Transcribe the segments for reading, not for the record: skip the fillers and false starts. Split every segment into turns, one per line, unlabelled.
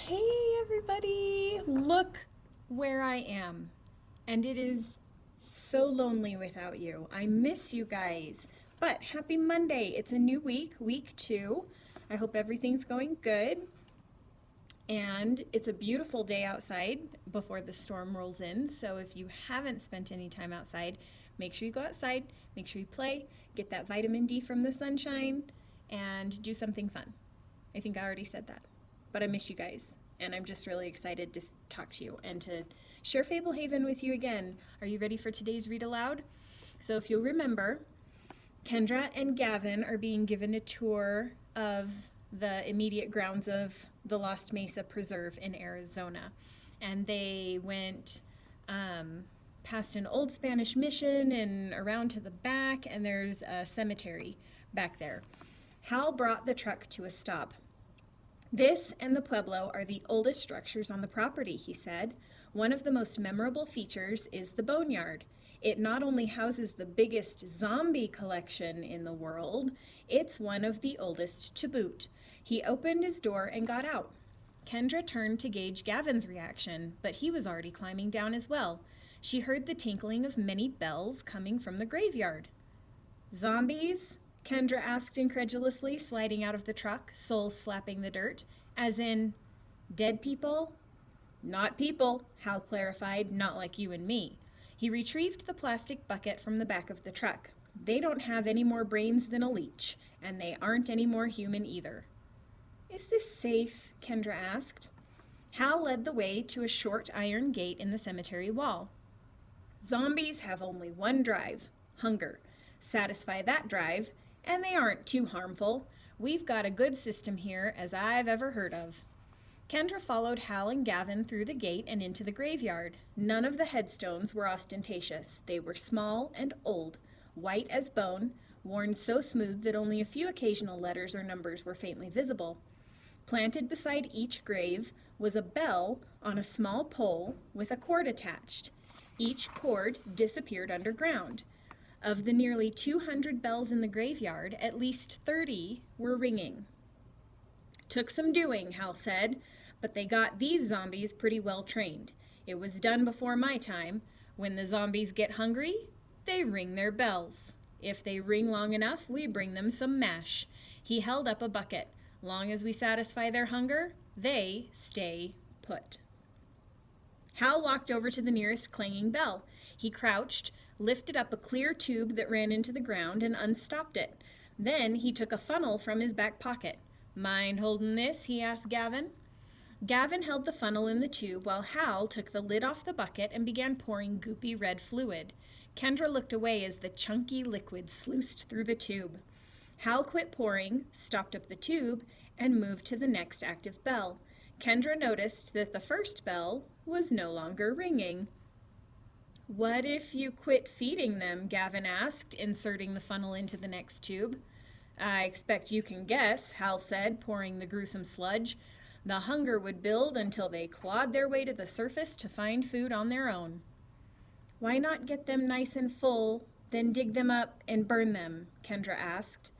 Hey everybody! Look where I am. And it is so lonely without you. I miss you guys. But happy Monday. It's a new week, week 2. I hope everything's going good. And it's a beautiful day outside before the storm rolls in. So if you haven't spent any time outside, make sure you go outside, make sure you play, get that vitamin D from the sunshine, and do something fun. I think I already said that. But I miss you guys, and I'm just really excited to talk to you and to share Fablehaven with you again. Are you ready for today's read aloud? So if you'll remember, Kendra and Gavin are being given a tour of the immediate grounds of the Lost Mesa Preserve in Arizona. And they went past an old Spanish mission and around to the back, and there's a cemetery back there. Hal brought the truck to a stop. This and the Pueblo are the oldest structures on the property, he said. One of the most memorable features is the boneyard. It not only houses the biggest zombie collection in the world, it's one of the oldest to boot. He opened his door and got out. Kendra turned to gauge Gavin's reaction, but he was already climbing down as well. She heard the tinkling of many bells coming from the graveyard. Zombies? Kendra asked incredulously, sliding out of the truck, soles slapping the dirt. As in, dead people? Not people, Hal clarified, not like you and me. He retrieved the plastic bucket from the back of the truck. They don't have any more brains than a leech, and they aren't any more human either. Is this safe? Kendra asked. Hal led the way to a short iron gate in the cemetery wall. Zombies have only one drive, hunger. Satisfy that drive, and they aren't too harmful. We've got a good system here as I've ever heard of. Kendra followed Hal and Gavin through the gate and into the graveyard. None of the headstones were ostentatious. They were small and old, white as bone, worn so smooth that only a few occasional letters or numbers were faintly visible. Planted beside each grave was a bell on a small pole with a cord attached. Each cord disappeared underground. Of the nearly 200 bells in the graveyard, at least 30 were ringing. Took some doing, Hal said, but they got these zombies pretty well trained. It was done before my time. When the zombies get hungry, they ring their bells. If they ring long enough, we bring them some mash. He held up a bucket. Long as we satisfy their hunger, they stay put. Hal walked over to the nearest clanging bell. He crouched, lifted up a clear tube that ran into the ground, and unstopped it. Then he took a funnel from his back pocket. Mind holding this? He asked Gavin. Gavin held the funnel in the tube while Hal took the lid off the bucket and began pouring goopy red fluid. Kendra looked away as the chunky liquid sluiced through the tube. Hal quit pouring, stopped up the tube, and moved to the next active bell. Kendra noticed that the first bell was no longer ringing. What if you quit feeding them? Gavin asked, inserting the funnel into the next tube. I expect you can guess, Hal said, pouring the gruesome sludge. The hunger would build until they clawed their way to the surface to find food on their own. Why not get them nice and full, then dig them up and burn them? Kendra asked.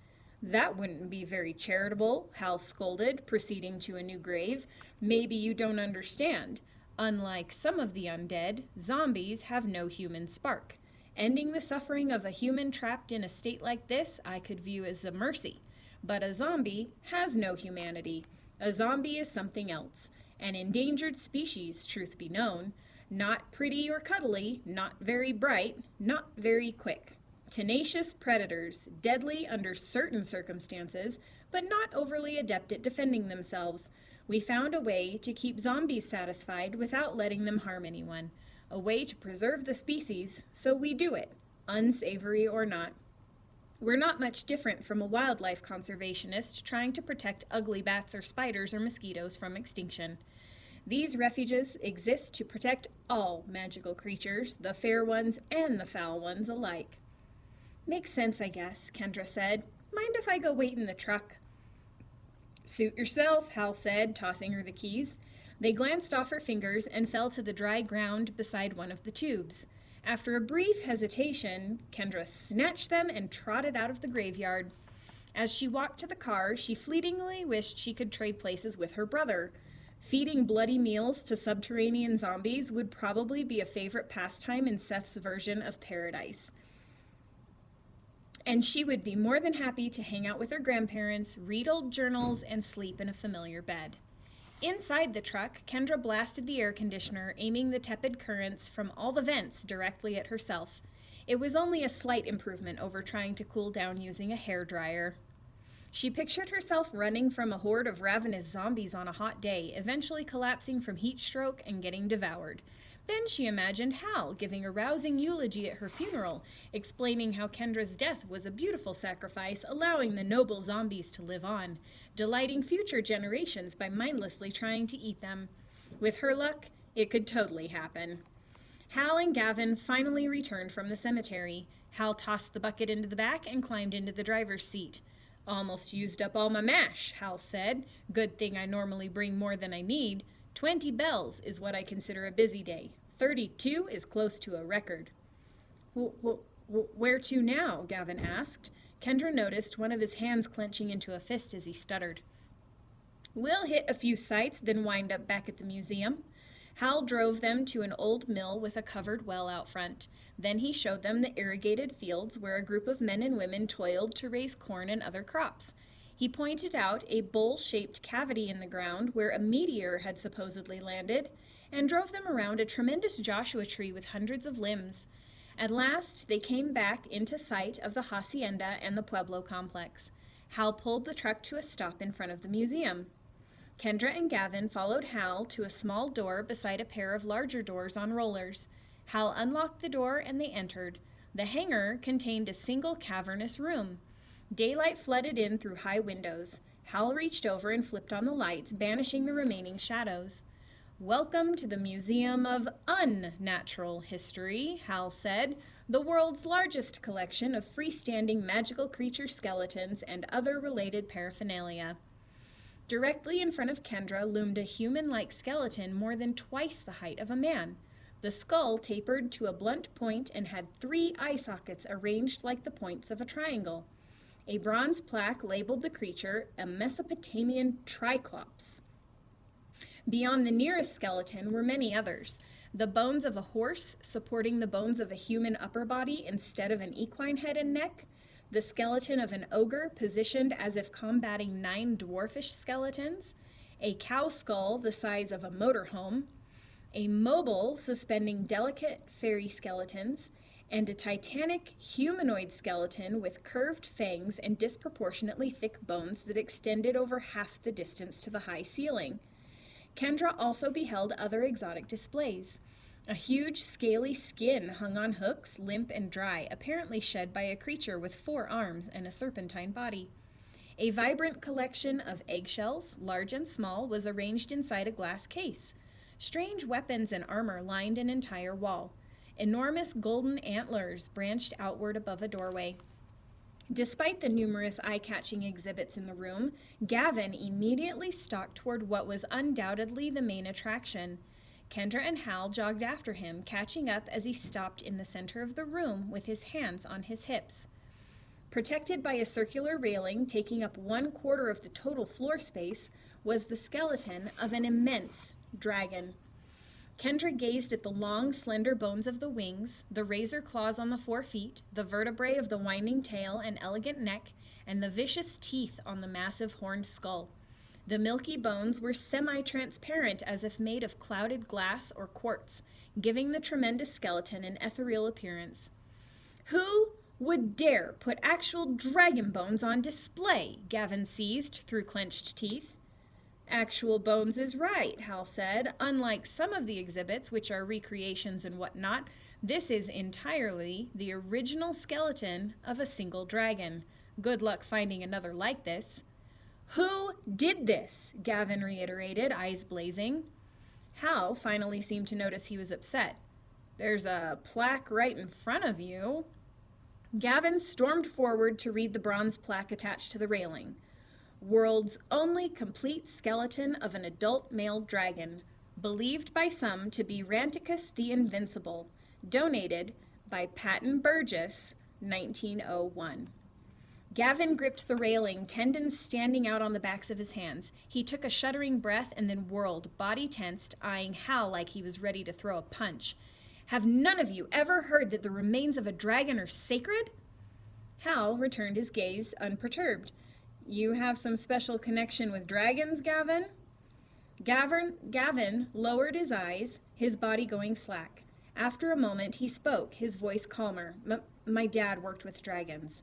That wouldn't be very charitable, Hal scolded, proceeding to a new grave. Maybe you don't understand. Unlike some of the undead, zombies have no human spark. Ending the suffering of a human trapped in a state like this I could view as a mercy. But a zombie has no humanity. A zombie is something else. An endangered species, truth be known. Not pretty or cuddly, not very bright, not very quick. Tenacious predators, deadly under certain circumstances, but not overly adept at defending themselves. We found a way to keep zombies satisfied without letting them harm anyone. A way to preserve the species, so we do it, unsavory or not. We're not much different from a wildlife conservationist trying to protect ugly bats or spiders or mosquitoes from extinction. These refuges exist to protect all magical creatures, the fair ones and the foul ones alike. Makes sense, I guess, Kendra said. Mind if I go wait in the truck? Suit yourself, Hal said, tossing her the keys. They glanced off her fingers and fell to the dry ground beside one of the tubes. After a brief hesitation, Kendra snatched them and trotted out of the graveyard. As she walked to the car, she fleetingly wished she could trade places with her brother. Feeding bloody meals to subterranean zombies would probably be a favorite pastime in Seth's version of paradise. And she would be more than happy to hang out with her grandparents, read old journals, and sleep in a familiar bed. Inside the truck, Kendra blasted the air conditioner, aiming the tepid currents from all the vents directly at herself. It was only a slight improvement over trying to cool down using a hairdryer. She pictured herself running from a horde of ravenous zombies on a hot day, eventually collapsing from heat stroke and getting devoured. Then she imagined Hal giving a rousing eulogy at her funeral, explaining how Kendra's death was a beautiful sacrifice, allowing the noble zombies to live on, delighting future generations by mindlessly trying to eat them. With her luck, it could totally happen. Hal and Gavin finally returned from the cemetery. Hal tossed the bucket into the back and climbed into the driver's seat. "Almost used up all my mash," Hal said. "Good thing I normally bring more than I need. 20 bells is what I consider a busy day. 32 is close to a record." Where to now?" Gavin asked. Kendra noticed one of his hands clenching into a fist as he stuttered. "We'll hit a few sites, then wind up back at the museum." Hal drove them to an old mill with a covered well out front. Then he showed them the irrigated fields where a group of men and women toiled to raise corn and other crops. He pointed out a bowl-shaped cavity in the ground where a meteor had supposedly landed, and drove them around a tremendous Joshua tree with hundreds of limbs. At last, they came back into sight of the hacienda and the Pueblo complex. Hal pulled the truck to a stop in front of the museum. Kendra and Gavin followed Hal to a small door beside a pair of larger doors on rollers. Hal unlocked the door and they entered. The hangar contained a single cavernous room. Daylight flooded in through high windows. Hal reached over and flipped on the lights, banishing the remaining shadows. "Welcome to the Museum of Unnatural History," Hal said, "the world's largest collection of freestanding magical creature skeletons and other related paraphernalia." Directly in front of Kendra loomed a human-like skeleton more than twice the height of a man. The skull tapered to a blunt point and had 3 eye sockets arranged like the points of a triangle. A bronze plaque labeled the creature a Mesopotamian Triclops. Beyond the nearest skeleton were many others. The bones of a horse supporting the bones of a human upper body instead of an equine head and neck, the skeleton of an ogre positioned as if combating 9 dwarfish skeletons, a cow skull the size of a motorhome, a mobile suspending delicate fairy skeletons, and a titanic humanoid skeleton with curved fangs and disproportionately thick bones that extended over half the distance to the high ceiling. Kendra also beheld other exotic displays. A huge, scaly skin hung on hooks, limp and dry, apparently shed by a creature with 4 arms and a serpentine body. A vibrant collection of eggshells, large and small, was arranged inside a glass case. Strange weapons and armor lined an entire wall. Enormous golden antlers branched outward above a doorway. Despite the numerous eye-catching exhibits in the room, Gavin immediately stalked toward what was undoubtedly the main attraction. Kendra and Hal jogged after him, catching up as he stopped in the center of the room with his hands on his hips. Protected by a circular railing taking up 1/4 of the total floor space was the skeleton of an immense dragon. Kendra gazed at the long, slender bones of the wings, the razor claws on the 4 feet, the vertebrae of the winding tail and elegant neck, and the vicious teeth on the massive horned skull. The milky bones were semi-transparent as if made of clouded glass or quartz, giving the tremendous skeleton an ethereal appearance. "Who would dare put actual dragon bones on display?" Gavin seethed through clenched teeth. "Actual bones is right," Hal said. "Unlike some of the exhibits, which are recreations and whatnot, this is entirely the original skeleton of a single dragon. Good luck finding another like this." "Who did this?" Gavin reiterated, eyes blazing. Hal finally seemed to notice he was upset. "There's a plaque right in front of you." Gavin stormed forward to read the bronze plaque attached to the railing. "World's only complete skeleton of an adult male dragon, believed by some to be Ranticus the Invincible, donated by Patton Burgess, 1901. Gavin gripped the railing, tendons standing out on the backs of his hands. He took a shuddering breath and then whirled, body tensed, eyeing Hal like he was ready to throw a punch. Have none of you ever heard that the remains of a dragon are sacred? Hal returned his gaze, unperturbed. You have some special connection with dragons, Gavin? Gavin lowered his eyes, his body going slack. After a moment, he spoke, his voice calmer. My dad worked with dragons.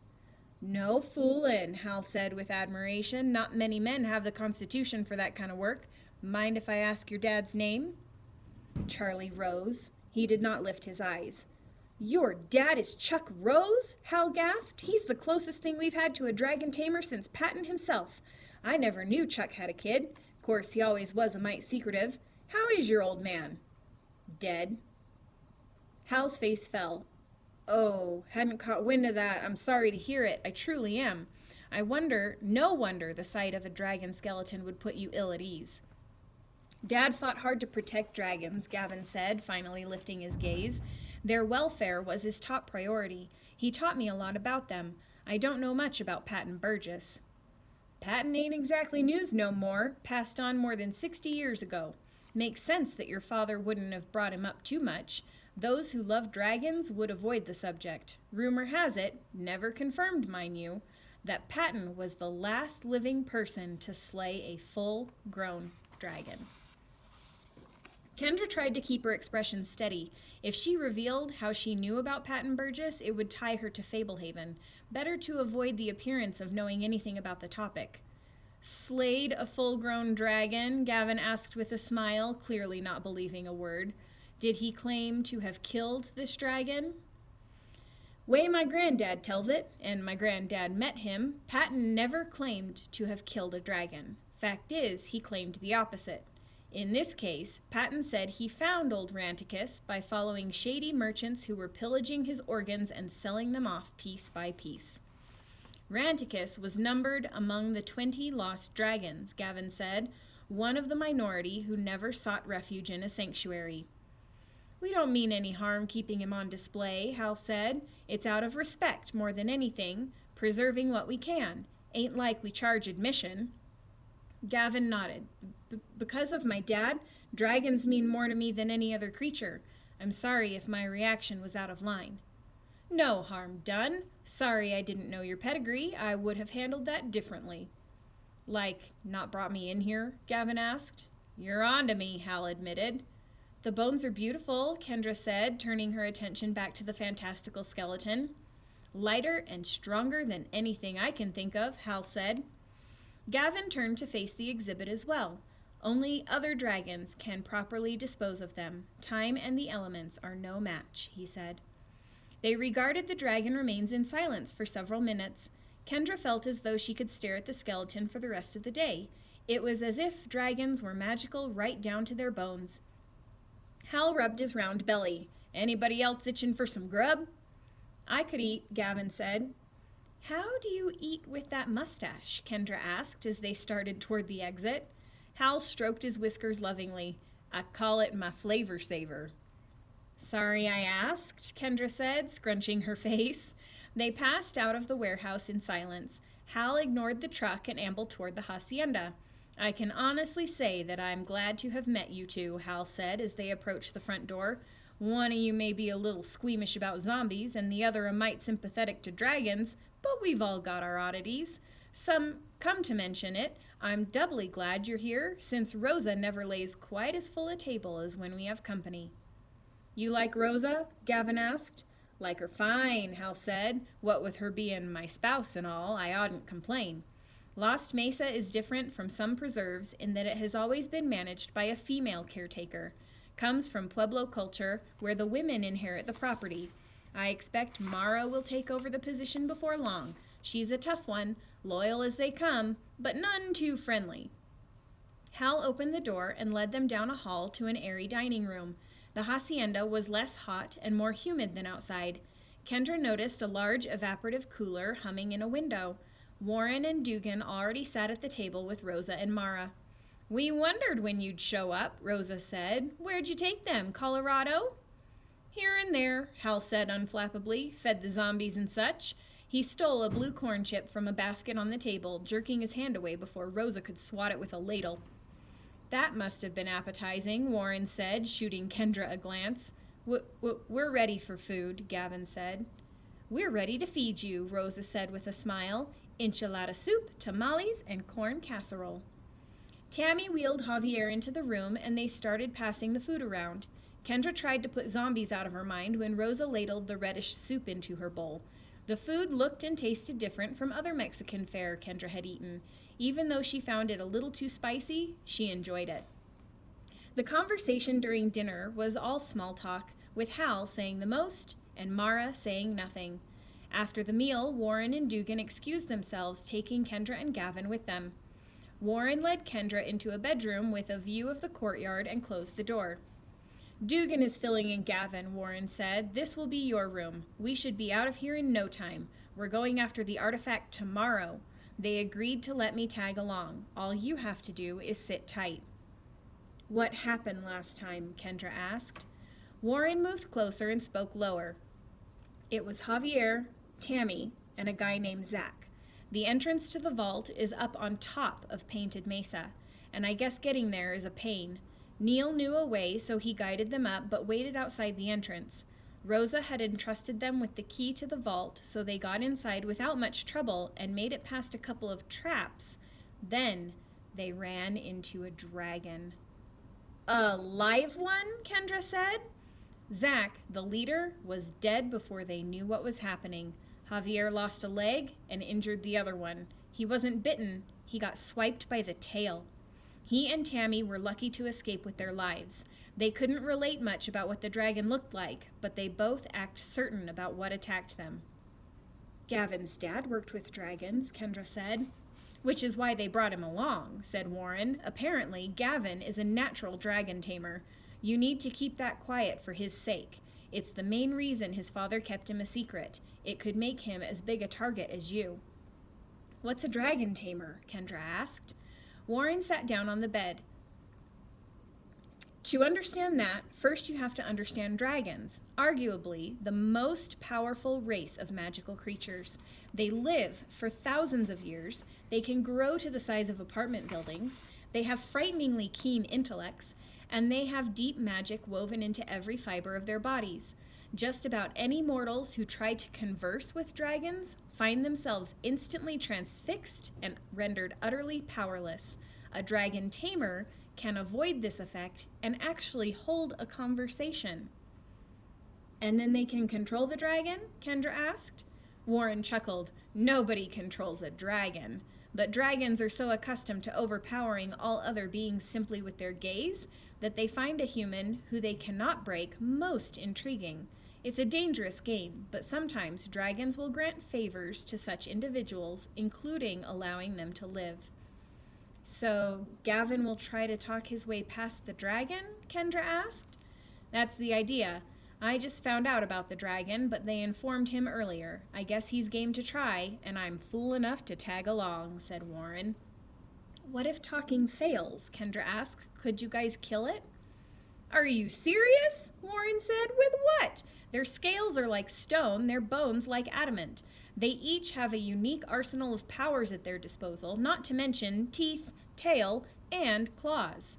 No foolin', Hal said with admiration. Not many men have the constitution for that kind of work. Mind if I ask your dad's name? Charlie rose. He did not lift his eyes. Your dad is Chuck Rose? Hal gasped. He's the closest thing we've had to a dragon tamer since Patton himself. I never knew Chuck had a kid. Of course, he always was a mite secretive. How is your old man? Dead. Hal's face fell. Oh, hadn't caught wind of that. I'm sorry to hear it. I truly am. No wonder the sight of a dragon skeleton would put you ill at ease. Dad fought hard to protect dragons, Gavin said, finally lifting his gaze. Their welfare was his top priority. He taught me a lot about them. I don't know much about Patton Burgess. Patton ain't exactly news no more. Passed on more than 60 years ago. Makes sense that your father wouldn't have brought him up too much. Those who love dragons would avoid the subject. Rumor has it, never confirmed mind you, that Patton was the last living person to slay a full-grown dragon. Kendra tried to keep her expression steady. If she revealed how she knew about Patton Burgess, it would tie her to Fablehaven. Better to avoid the appearance of knowing anything about the topic. Slayed a full-grown dragon? Gavin asked with a smile, clearly not believing a word. Did he claim to have killed this dragon? Way my granddad tells it, and my granddad met him, Patton never claimed to have killed a dragon. Fact is, he claimed the opposite. In this case, Patton said he found old Ranticus by following shady merchants who were pillaging his organs and selling them off piece by piece. Ranticus was numbered among the 20 lost dragons, Gavin said, one of the minority who never sought refuge in a sanctuary. We don't mean any harm keeping him on display, Hal said. It's out of respect more than anything, preserving what we can. Ain't like we charge admission. Gavin nodded. Because of my dad, dragons mean more to me than any other creature. I'm sorry if my reaction was out of line. No harm done. Sorry I didn't know your pedigree. I would have handled that differently. Like, not brought me in here? Gavin asked. You're on to me, Hal admitted. The bones are beautiful, Kendra said, turning her attention back to the fantastical skeleton. Lighter and stronger than anything I can think of, Hal said. Gavin turned to face the exhibit as well. Only other dragons can properly dispose of them. Time and the elements are no match, he said. They regarded the dragon remains in silence for several minutes. Kendra felt as though she could stare at the skeleton for the rest of the day. It was as if dragons were magical right down to their bones. Hal rubbed his round belly. Anybody else itching for some grub? I could eat, Gavin said. How do you eat with that mustache? Kendra asked as they started toward the exit. Hal stroked his whiskers lovingly. I call it my flavor saver. Sorry I asked, Kendra said, scrunching her face. They passed out of the warehouse in silence. Hal ignored the truck and ambled toward the hacienda. I can honestly say that I'm glad to have met you two, Hal said as they approached the front door. One of you may be a little squeamish about zombies and the other a mite sympathetic to dragons, but we've all got our oddities. Come to mention it, I'm doubly glad you're here, since Rosa never lays quite as full a table as when we have company. You like Rosa? Gavin asked. Like her fine, Hal said. What with her being my spouse and all, I oughtn't complain. Lost Mesa is different from some preserves in that it has always been managed by a female caretaker. Comes from Pueblo culture, where the women inherit the property. I expect Mara will take over the position before long. She's a tough one, loyal as they come, but none too friendly. Hal opened the door and led them down a hall to an airy dining room. The hacienda was less hot and more humid than outside. Kendra noticed a large evaporative cooler humming in a window. Warren and Dugan already sat at the table with Rosa and Mara. We wondered when you'd show up, Rosa said. Where'd you take them, Colorado? Here and there, Hal said unflappably. Fed the zombies and such. He stole a blue corn chip from a basket on the table, jerking his hand away before Rosa could swat it with a ladle. That must have been appetizing, Warren said, shooting Kendra a glance. We're ready for food, Gavin said. We're ready to feed you, Rosa said with a smile. Enchilada soup, tamales, and corn casserole. Tammy wheeled Javier into the room, and they started passing the food around. Kendra tried to put zombies out of her mind when Rosa ladled the reddish soup into her bowl. The food looked and tasted different from other Mexican fare Kendra had eaten. Even though she found it a little too spicy, she enjoyed it. The conversation during dinner was all small talk, with Hal saying the most and Mara saying nothing. After the meal, Warren and Dugan excused themselves, taking Kendra and Gavin with them. Warren led Kendra into a bedroom with a view of the courtyard and closed the door. Dugan is filling in Gavin, Warren said. This will be your room. We should be out of here in no time. We're going after the artifact tomorrow. They agreed to let me tag along. All you have to do is sit tight. What happened last time? Kendra asked. Warren moved closer and spoke lower. It was Javier, Tammy, and a guy named Zach. The entrance to the vault is up on top of Painted Mesa, and I guess getting there is a pain. Neil knew a way, so he guided them up, but waited outside the entrance. Rosa had entrusted them with the key to the vault, so they got inside without much trouble and made it past a couple of traps. Then they ran into a dragon. A live one? Kendra said. Zach, the leader, was dead before they knew what was happening. Javier lost a leg and injured the other one. He wasn't bitten, he got swiped by the tail. He and Tammy were lucky to escape with their lives. They couldn't relate much about what the dragon looked like, but they both act certain about what attacked them. Gavin's dad worked with dragons, Kendra said. Which is why they brought him along, said Warren. Apparently, Gavin is a natural dragon tamer. You need to keep that quiet for his sake. It's the main reason his father kept him a secret. It could make him as big a target as you. What's a dragon tamer? Kendra asked. Warren sat down on the bed. To understand that, first you have to understand dragons, arguably the most powerful race of magical creatures. They live for thousands of years, they can grow to the size of apartment buildings, they have frighteningly keen intellects, and they have deep magic woven into every fiber of their bodies. Just about any mortals who try to converse with dragons find themselves instantly transfixed and rendered utterly powerless. A dragon tamer can avoid this effect and actually hold a conversation. And then they can control the dragon? Kendra asked. Warren chuckled. Nobody controls a dragon. But dragons are so accustomed to overpowering all other beings simply with their gaze that they find a human who they cannot break most intriguing. It's a dangerous game, but sometimes dragons will grant favors to such individuals, including allowing them to live. So, Gavin will try to talk his way past the dragon? Kendra asked. That's the idea. I just found out about the dragon, but they informed him earlier. I guess he's game to try, and I'm fool enough to tag along, said Warren. What if talking fails? Kendra asked. Could you guys kill it? Are you serious? Warren said. With what? Their scales are like stone, their bones like adamant. They each have a unique arsenal of powers at their disposal, not to mention teeth, tail, and claws.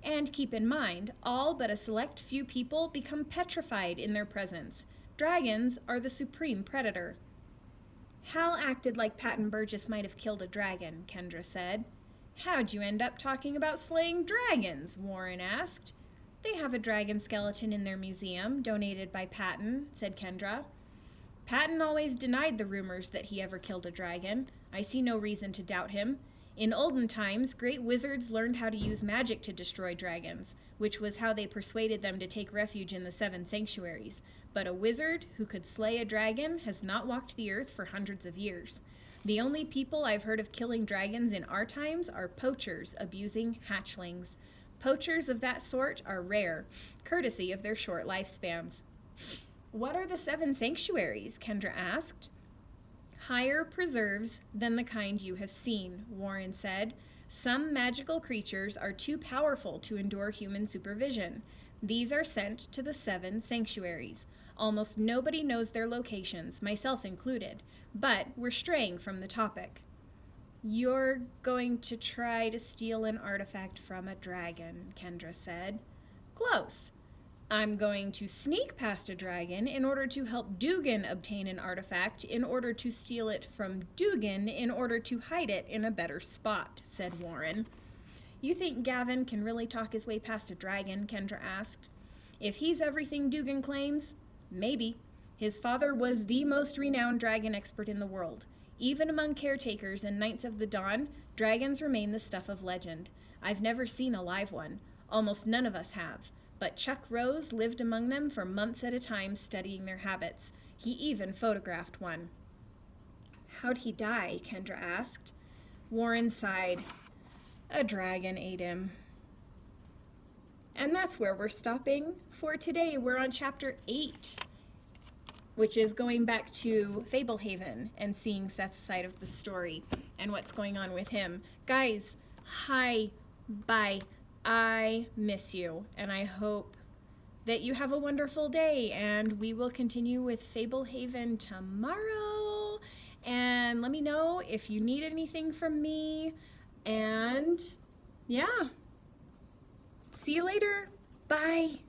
And keep in mind, all but a select few people become petrified in their presence. Dragons are the supreme predator. Hal acted like Patton Burgess might have killed a dragon, Kendra said. How'd you end up talking about slaying dragons? Warren asked. They have a dragon skeleton in their museum, donated by Patton, said Kendra. Patton always denied the rumors that he ever killed a dragon. I see no reason to doubt him. In olden times, great wizards learned how to use magic to destroy dragons, which was how they persuaded them to take refuge in the 7 sanctuaries. But a wizard who could slay a dragon has not walked the earth for hundreds of years. The only people I've heard of killing dragons in our times are poachers abusing hatchlings. Poachers of that sort are rare, courtesy of their short lifespans. What are the 7 sanctuaries? Kendra asked. Higher preserves than the kind you have seen, Warren said. Some magical creatures are too powerful to endure human supervision. These are sent to the 7 sanctuaries. Almost nobody knows their locations, myself included, but we're straying from the topic. You're going to try to steal an artifact from a dragon, Kendra said. Close. I'm going to sneak past a dragon in order to help Dugan obtain an artifact in order to steal it from Dugan in order to hide it in a better spot, said Warren. You think Gavin can really talk his way past a dragon? Kendra asked. If he's everything Dugan claims, maybe. His father was the most renowned dragon expert in the world. Even among caretakers and Knights of the Dawn, dragons remain the stuff of legend. I've never seen a live one. Almost none of us have. But Chuck Rose lived among them for months at a time studying their habits. He even photographed one. How'd he die? Kendra asked. Warren sighed. A dragon ate him. And that's where we're stopping for today. We're on chapter 8, which is going back to Fablehaven and seeing Seth's side of the story and what's going on with him. Guys, hi, bye. I miss you, and I hope that you have a wonderful day, and we will continue with Fablehaven tomorrow. And let me know if you need anything from me. And yeah, see you later. Bye.